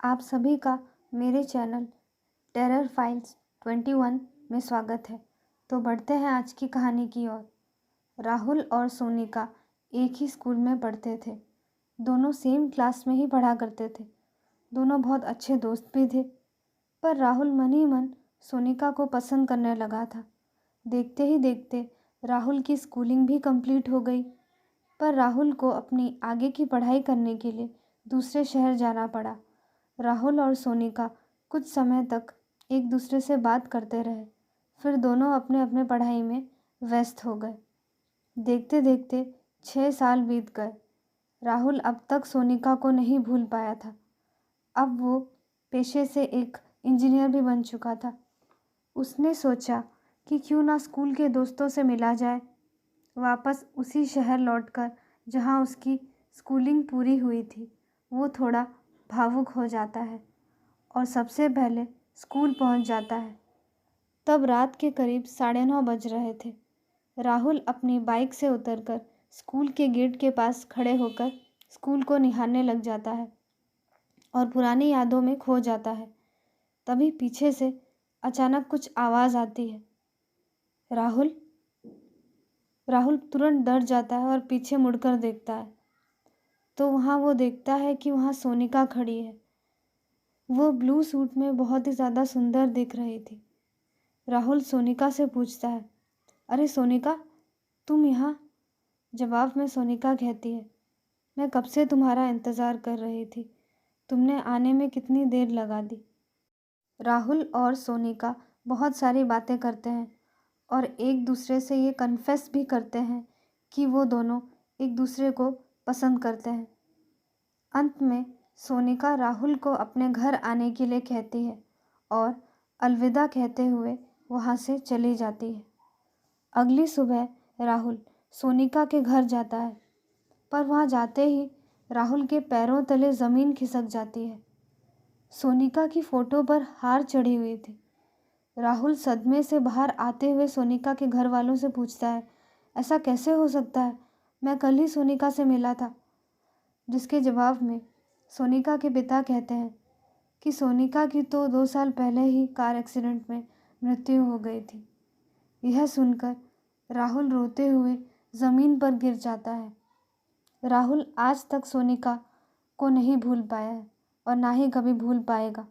आप सभी का मेरे चैनल टेरर फाइल्स 21 में स्वागत है। तो बढ़ते हैं आज की कहानी की ओर। राहुल और सोनिका एक ही स्कूल में पढ़ते थे। दोनों सेम क्लास में ही पढ़ा करते थे। दोनों बहुत अच्छे दोस्त भी थे। पर राहुल मन ही मन सोनिका को पसंद करने लगा था। देखते ही देखते राहुल की स्कूलिंग भी कंप्लीट हो गई। पर राहुल को अपनी आगे की पढ़ाई करने के लिए दूसरे शहर जाना पड़ा। राहुल और सोनिका कुछ समय तक एक दूसरे से बात करते रहे। फिर दोनों अपने अपने पढ़ाई में व्यस्त हो गए। देखते देखते 6 साल बीत गए। राहुल अब तक सोनिका को नहीं भूल पाया था। अब वो पेशे से एक इंजीनियर भी बन चुका था। उसने सोचा कि क्यों ना स्कूल के दोस्तों से मिला जाए। वापस उसी शहर लौटकर जहाँ उसकी स्कूलिंग पूरी हुई थी, वो थोड़ा भावुक हो जाता है और सबसे पहले स्कूल पहुंच जाता है। तब रात के करीब 9:30 बज रहे थे। राहुल अपनी बाइक से उतरकर स्कूल के गेट के पास खड़े होकर स्कूल को निहारने लग जाता है और पुरानी यादों में खो जाता है। तभी पीछे से अचानक कुछ आवाज़ आती है। राहुल राहुल तुरंत डर जाता है और पीछे मुड़कर देखता है तो वहाँ वो देखता है कि वहाँ सोनिका खड़ी है। वो ब्लू सूट में बहुत ही ज़्यादा सुंदर दिख रही थी। राहुल सोनिका से पूछता है, अरे सोनिका, तुम यहाँ? जवाब में सोनिका कहती है, मैं कब से तुम्हारा इंतज़ार कर रही थी। तुमने आने में कितनी देर लगा दी। राहुल और सोनिका बहुत सारी बातें करते हैं और एक दूसरे से ये कन्फेस भी करते हैं कि वो दोनों एक दूसरे को पसंद करते हैं। अंत में सोनिका राहुल को अपने घर आने के लिए कहती है और अलविदा कहते हुए वहाँ से चली जाती है। अगली सुबह राहुल सोनिका के घर जाता है, पर वहाँ जाते ही राहुल के पैरों तले ज़मीन खिसक जाती है। सोनिका की फ़ोटो पर हार चढ़ी हुई थी। राहुल सदमे से बाहर आते हुए सोनिका के घर वालों से पूछता है, ऐसा कैसे हो सकता है? मैं कल ही सोनिका से मिला था। जिसके जवाब में सोनिका के पिता कहते हैं कि सोनिका की तो 2 साल पहले ही कार एक्सीडेंट में मृत्यु हो गई थी। यह सुनकर राहुल रोते हुए ज़मीन पर गिर जाता है। राहुल आज तक सोनिका को नहीं भूल पाया है और ना ही कभी भूल पाएगा।